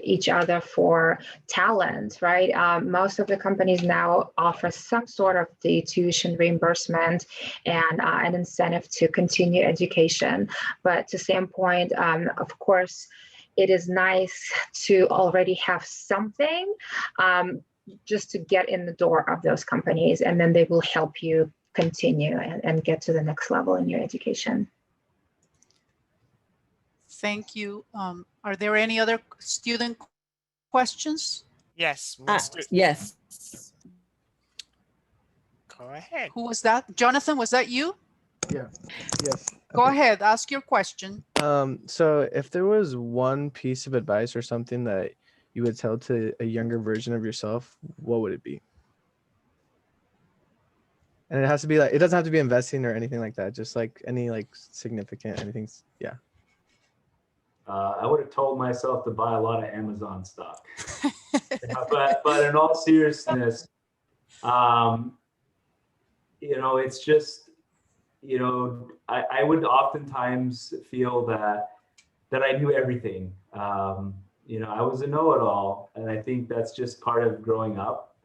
each other for talent, right? Most of the companies now offer some sort of the tuition reimbursement and an incentive to continue education. But to Sam's point, of course, it is nice to already have something just to get in the door of those companies, and then they will help you continue and get to the next level in your education. Thank you. Are there any other student questions? Yes. Yes. Go ahead. Who was that? Jonathan, was that you? Yeah. Yes. Go ahead, ask your question. So if there was one piece of advice or something that you would tell to a younger version of yourself, what would it be? And it has to be like, it doesn't have to be investing or anything like that. Just like any like significant anything. Yeah. I would have told myself to buy a lot of Amazon stock. but in all seriousness, it's just, I would oftentimes feel that I knew everything. I was a know-it-all, and I think that's just part of growing up.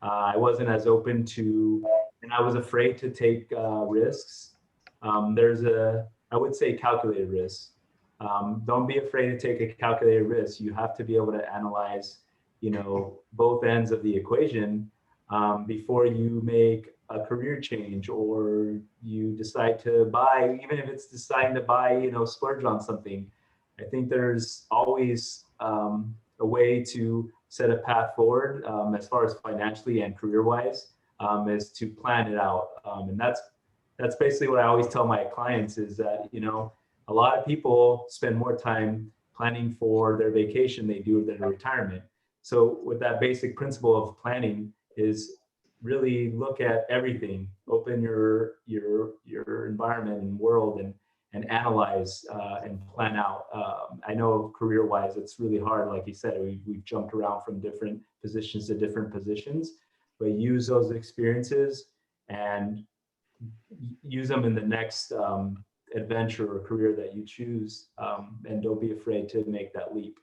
I wasn't as open to, and I was afraid to take risks. I would say calculated risks. Don't be afraid to take a calculated risk. You have to be able to analyze, both ends of the equation before you make a career change or you decide to buy, even if it's deciding to buy, splurge on something. I think there's always a way to set a path forward as far as financially and career-wise is to plan it out. And that's basically what I always tell my clients is that, a lot of people spend more time planning for their vacation than they do their retirement. So with that basic principle of planning is really look at everything, open your environment and world and analyze and plan out. I know career-wise, it's really hard. Like you said, we've jumped around from different positions to different positions, but use those experiences and use them in the next adventure or career that you choose. And don't be afraid to make that leap.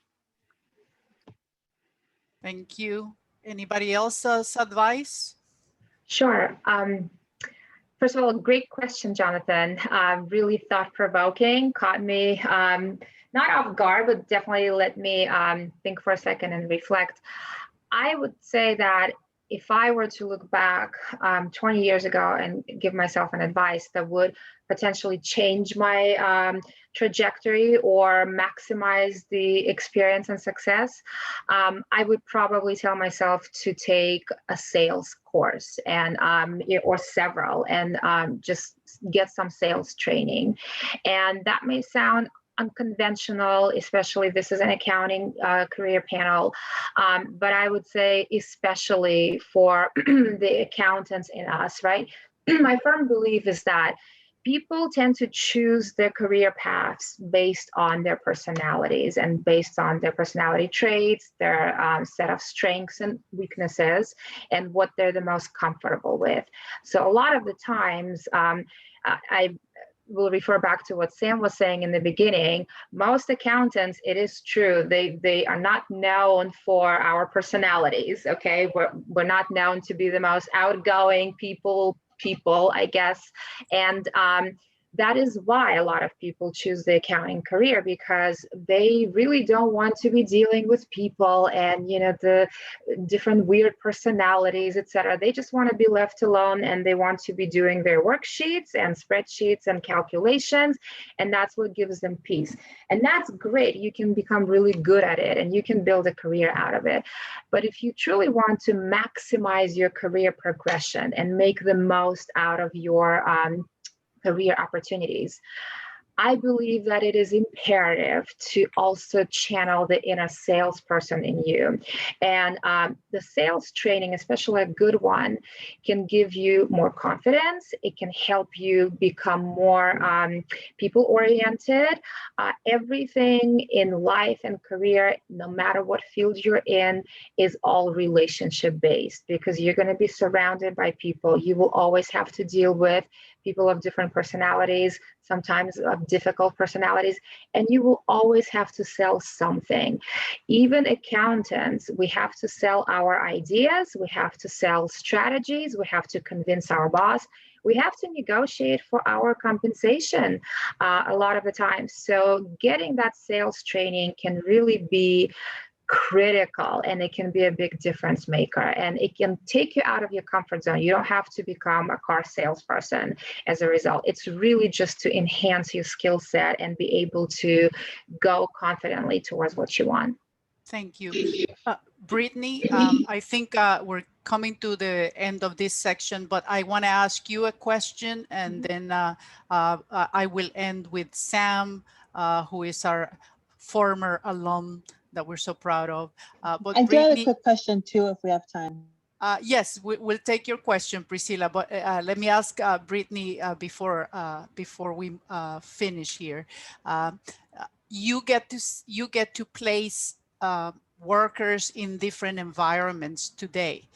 Thank you. Anybody else's advice? Sure. First of all, great question, Jonathan. Really thought-provoking, caught me not off guard, but definitely let me think for a second and reflect. I would say that if I were to look back 20 years ago and give myself an advice that would potentially change my trajectory or maximize the experience and success, I would probably tell myself to take a sales course and or several and just get some sales training. And that may sound unconventional, especially this is an accounting career panel, but I would say especially for the accountants in us, right? My firm belief is that people tend to choose their career paths based on their personalities and based on their personality traits, their set of strengths and weaknesses, and what they're the most comfortable with. So a lot of the times, I will refer back to what Sam was saying in the beginning. Most accountants, it is true, they are not known for our personalities. Okay, we're not known to be the most outgoing people, I guess. And that is why a lot of people choose the accounting career, because they really don't want to be dealing with people and, you know, the different weird personalities, etc. They just want to be left alone, and they want to be doing their worksheets and spreadsheets and calculations, and that's what gives them peace. And that's great. You can become really good at it and you can build a career out of it. But if you truly want to maximize your career progression and make the most out of your career opportunities, I believe that it is imperative to also channel the inner salesperson in you. And the sales training, especially a good one, can give you more confidence. It can help you become more people-oriented. Everything in life and career, no matter what field you're in, is all relationship-based, because you're going to be surrounded by people. You will always have to deal with people of different personalities, sometimes of difficult personalities, and you will always have to sell something. Even accountants, we have to sell our ideas, we have to sell strategies, we have to convince our boss, we have to negotiate for our compensation a lot of the time. So getting that sales training can really be critical, and it can be a big difference maker, and it can take you out of your comfort zone. You don't have to become a car salesperson as a result. It's really just to enhance your skill set and be able to go confidently towards what you want. Thank you. Brittany, I think we're coming to the end of this section, but I want to ask you a question, and then I will end with Sam, who is our former alum that we're so proud of. But I do have a Brittany, quick question too, if we have time. yes, we'll take your question, Priscilla, but let me ask Brittany before we finish here. You get to place workers in different environments today.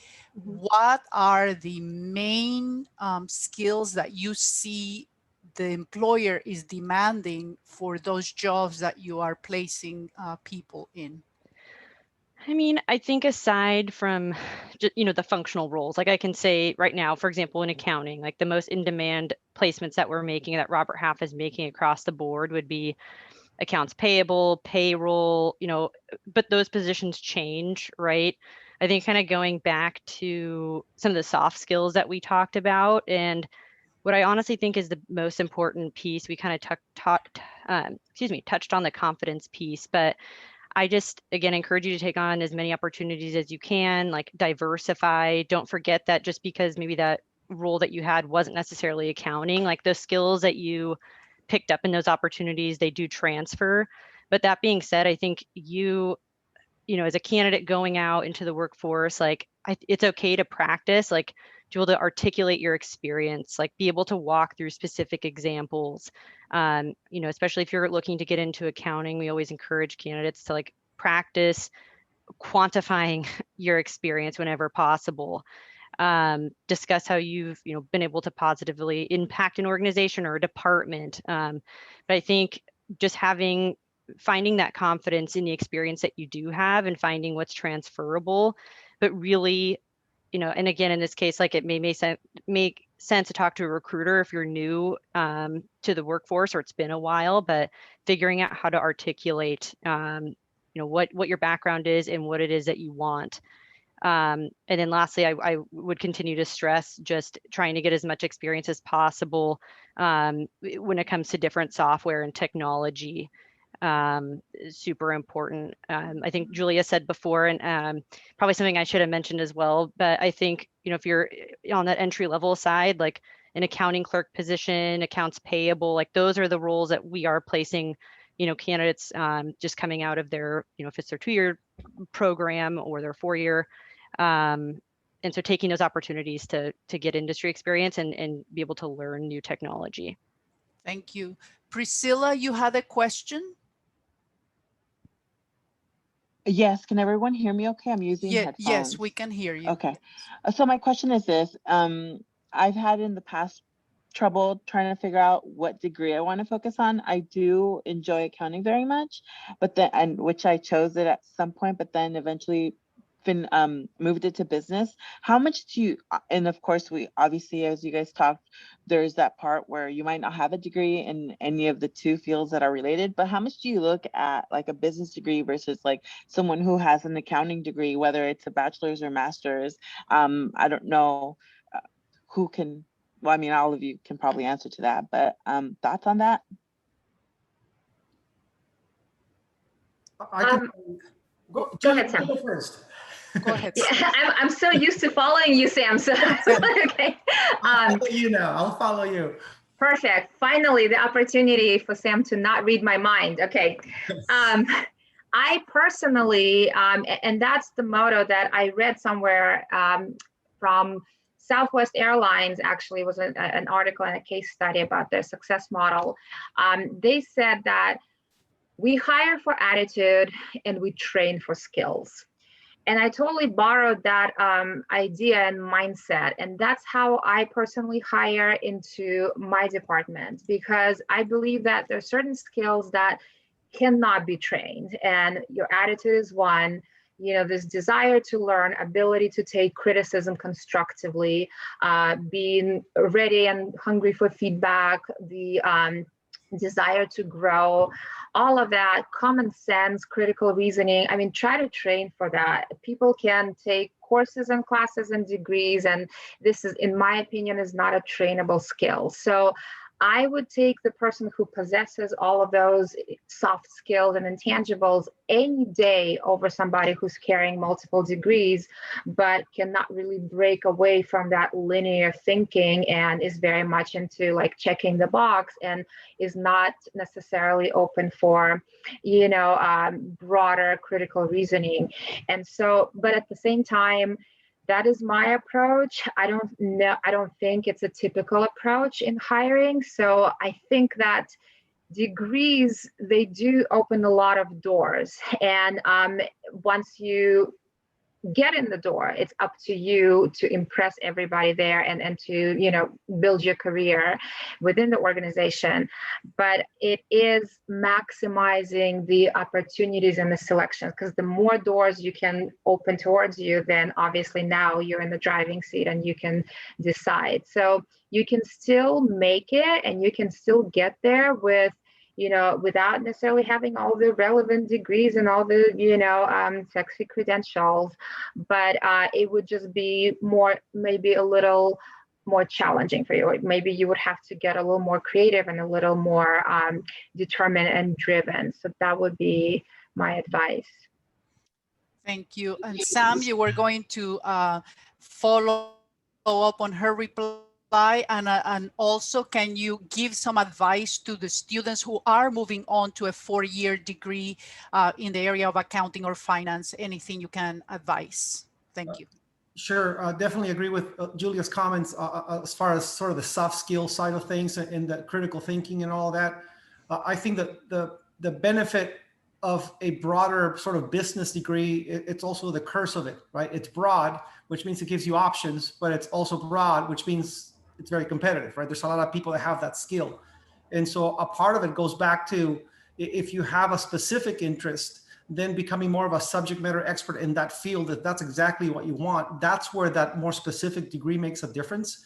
What are the main skills that you see the employer is demanding for those jobs that you are placing people in? I mean, I think aside from, you know, the functional roles, like I can say right now, for example, in accounting, like the most in-demand placements that we're making, that Robert Half is making across the board, would be accounts payable, payroll, you know, but those positions change, right? I think kind of going back to some of the soft skills that we talked about, and what I honestly think is the most important piece, we kind of touched on the confidence piece, but I just, again, encourage you to take on as many opportunities as you can, like diversify. Don't forget that just because maybe that role that you had wasn't necessarily accounting, like the skills that you picked up in those opportunities, they do transfer. But that being said, I think you know, as a candidate going out into the workforce, like it's okay to practice, like to be able to articulate your experience, like be able to walk through specific examples. You know, especially if you're looking to get into accounting, we always encourage candidates to like practice quantifying your experience whenever possible. Discuss how you've, you know, been able to positively impact an organization or a department. But I think just finding that confidence in the experience that you do have and finding what's transferable, but really, you know, and again, in this case, like it may make sense to talk to a recruiter if you're new to the workforce or it's been a while, but figuring out how to articulate, you know, what your background is and what it is that you want. And then lastly, I would continue to stress just trying to get as much experience as possible when it comes to different software and technology. Super important. I think Julia said before, and probably something I should have mentioned as well, but I think, you know, if you're on that entry level side, like an accounting clerk position, accounts payable, like those are the roles that we are placing, you know, candidates just coming out of their, you know, if it's their 2-year program or their 4-year. And so taking those opportunities to get industry experience and be able to learn new technology. Thank you. Priscilla, you had a question? Yes, can everyone hear me okay? I'm using headphones. Yes, we can hear you. Okay. So my question is this. I've had in the past trouble trying to figure out what degree I want to focus on. I do enjoy accounting very much, but then, and which I chose it at some point, but then eventually moved it to business. How much do you, and of course we obviously, as you guys talked, there's that part where you might not have a degree in any of the two fields that are related, but how much do you look at like a business degree versus like someone who has an accounting degree, whether it's a bachelor's or master's? I don't know who can, well, I mean, all of you can probably answer to that, but thoughts on that? I can go ahead, Sam. Go first. Go ahead. Yeah, I'm so used to following you, Sam. So okay. I'll follow you now. I'll follow you. Perfect. Finally, the opportunity for Sam to not read my mind. Okay. I personally, and that's the motto that I read somewhere from Southwest Airlines, actually was an article and a case study about their success model. They said that we hire for attitude and we train for skills. And I totally borrowed that idea and mindset. And that's how I personally hire into my department, because I believe that there are certain skills that cannot be trained. And your attitude is one, you know, this desire to learn, ability to take criticism constructively, being ready and hungry for feedback, the desire to grow, all of that, common sense, critical reasoning. I mean, try to train for that. People can take courses and classes and degrees, and this is, in my opinion, is not a trainable skill. So I would take the person who possesses all of those soft skills and intangibles any day over somebody who's carrying multiple degrees, but cannot really break away from that linear thinking and is very much into like checking the box and is not necessarily open for, you know, broader critical reasoning. And so, but at the same time, that is my approach. I don't think it's a typical approach in hiring. So I think that degrees, they do open a lot of doors. And once you get in the door, it's up to you to impress everybody there and to, you know, build your career within the organization. But it is maximizing the opportunities and the selections, because the more doors you can open towards you, then obviously now you're in the driving seat and you can decide. So you can still make it and you can still get there with, you know, without necessarily having all the relevant degrees and all the, you know, sexy credentials, but it would just be more, maybe a little more challenging for you. Maybe you would have to get a little more creative and a little more determined and driven. So that would be my advice. Thank you. And Sam, you were going to follow up on her reply. And also, can you give some advice to the students who are moving on to a 4-year degree in the area of accounting or finance? Anything you can advise? Thank you. Sure, definitely agree with Julia's comments as far as sort of the soft skill side of things and the critical thinking and all that. I think that the benefit of a broader sort of business degree, it's also the curse of it, right? It's broad, which means it gives you options, but it's also broad, which means it's very competitive, right? There's a lot of people that have that skill. And so a part of it goes back to, if you have a specific interest, then becoming more of a subject matter expert in that field, if that's exactly what you want, that's where that more specific degree makes a difference.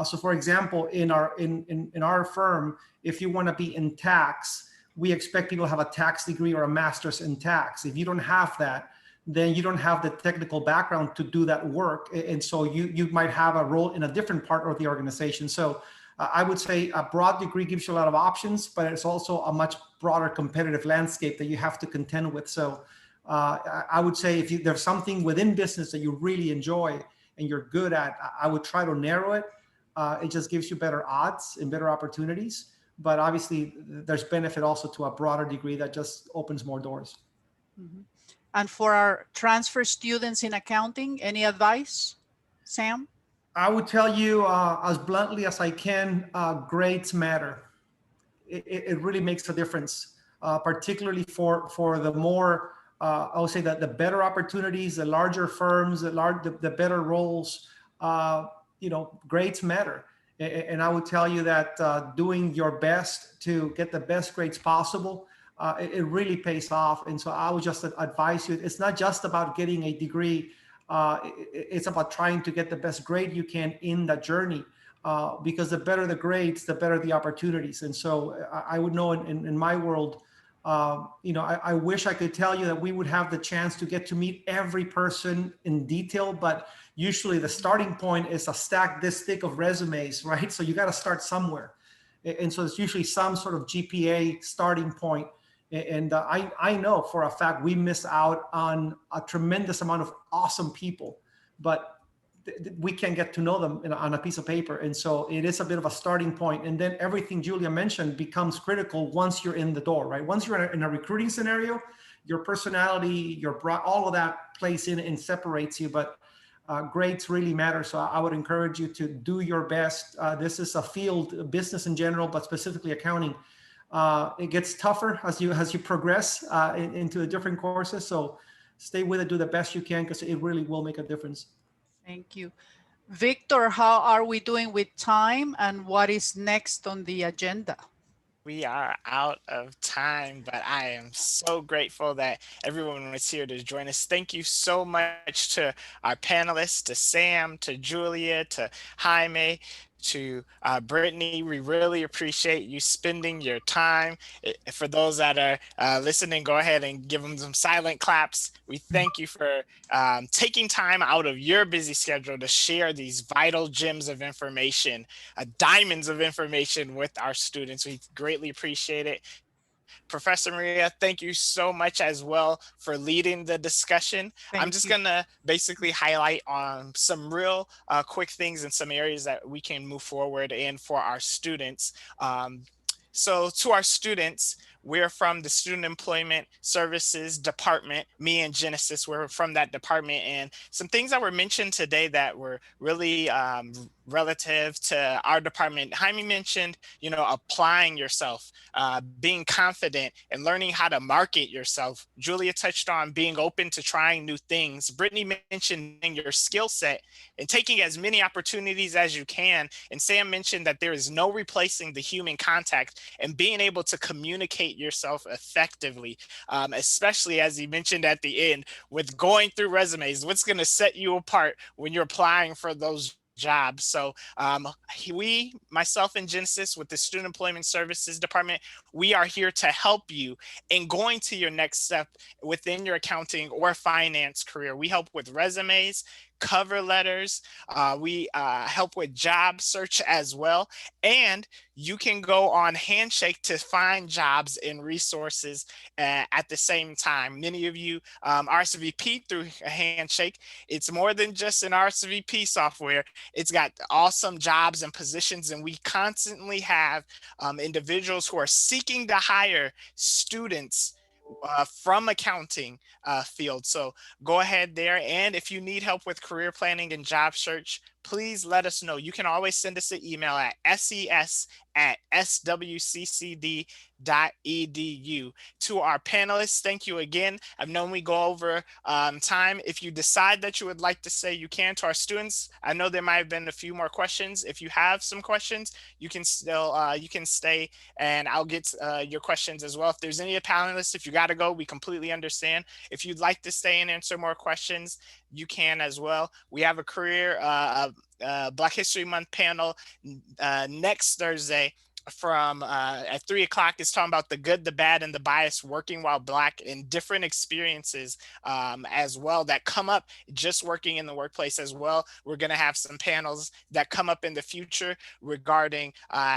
So for example, in our firm, if you want to be in tax, we expect people to have a tax degree or a master's in tax. If you don't have that, then you don't have the technical background to do that work. And so you might have a role in a different part of the organization. So I would say a broad degree gives you a lot of options, but it's also a much broader competitive landscape that you have to contend with. So I would say if there's something within business that you really enjoy and you're good at, I would try to narrow it. It just gives you better odds and better opportunities. But obviously there's benefit also to a broader degree that just opens more doors. Mm-hmm. And for our transfer students in accounting, any advice, Sam? I would tell you as bluntly as I can, grades matter. it really makes a difference, particularly for the more, I would say that the better opportunities, the larger firms, the better roles, grades matter. And I would tell you that doing your best to get the best grades possible, it really pays off. And so I would just advise you, it's not just about getting a degree. It's about trying to get the best grade you can in that journey, because the better the grades, the better the opportunities. And so I would know in my world, I wish I could tell you that we would have the chance to get to meet every person in detail, but usually the starting point is a stack this thick of resumes, right? So you got to start somewhere. And so it's usually some sort of GPA starting point. And I know for a fact we miss out on a tremendous amount of awesome people, but we can't get to know them on a piece of paper. And so it is a bit of a starting point. And then everything Julia mentioned becomes critical once you're in the door, right? Once you're in a recruiting scenario, your personality, all of that plays in and separates you. But grades really matter. So I would encourage you to do your best. This is a field, business in general, but specifically accounting. It gets tougher as you progress into the different courses. So stay with it, do the best you can, because it really will make a difference. Thank you. Victor, how are we doing with time, and what is next on the agenda? We are out of time, but I am so grateful that everyone was here to join us. Thank you so much to our panelists, to Sam, to Julia, to Jaime, to Brittany. We really appreciate you spending your time. For those that are listening, go ahead and give them some silent claps. We thank you for taking time out of your busy schedule to share these vital gems of information, diamonds of information with our students. We greatly appreciate it. Professor Maria, thank you so much as well for leading the discussion. I'm just gonna basically highlight on some real quick things in some areas that we can move forward in for our students. So to our students, we're from the Student Employment Services Department. Me and Genesis, we're from that department. And some things that were mentioned today that were really relative to our department. Jaime mentioned, applying yourself, being confident and learning how to market yourself. Julia touched on being open to trying new things. Brittany mentioned your skill set and taking as many opportunities as you can. And Sam mentioned that there is no replacing the human contact and being able to communicate yourself effectively, especially as he mentioned at the end with going through resumes. What's going to set you apart when you're applying for those jobs? So myself and Genesis with the Student Employment Services Department, we are here to help you in going to your next step within your accounting or finance career. We help with resumes, cover letters, we help with job search as well. And you can go on Handshake to find jobs and resources at the same time. Many of you RSVP through Handshake. It's more than just an RSVP software. It's got awesome jobs and positions, and we constantly have individuals who are seeking to hire students from accounting field. So go ahead there. And if you need help with career planning and job search, please let us know. You can always send us an email at ses@swccd.edu. To our panelists, thank you again. I've known we go over time. If you decide that you would like to say, you can. To our students, I know there might have been a few more questions. If you have some questions, you can still you can stay and I'll get your questions as well. If there's any panelists, if you got to go, we completely understand. If you'd like to stay and answer more questions, you can as well. We have a career Black History Month panel next Thursday from at 3 o'clock. Is talking about the good, the bad, and the bias working while Black, and different experiences as well that come up just working in the workplace as well. We're going to have some panels that come up in the future regarding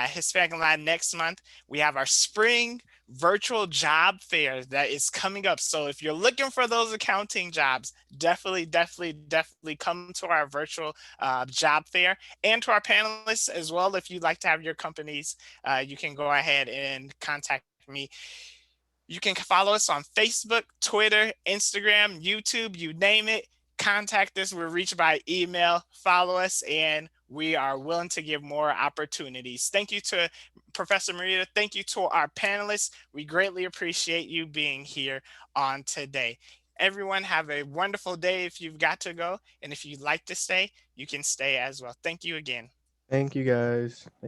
Hispanic and Latinx month. We have our spring virtual job fair that is coming up. So if you're looking for those accounting jobs, definitely come to our virtual job fair. And to our panelists as well, if you'd like to have your companies, you can go ahead and contact me. You can follow us on Facebook, Twitter, Instagram, YouTube, you name it. Contact us. We're reached by email. Follow us, and we are willing to give more opportunities. Thank you to Professor Morita. Thank you to our panelists. We greatly appreciate you being here on today. Everyone have a wonderful day if you've got to go. And if you'd like to stay, you can stay as well. Thank you again. Thank you guys. Thank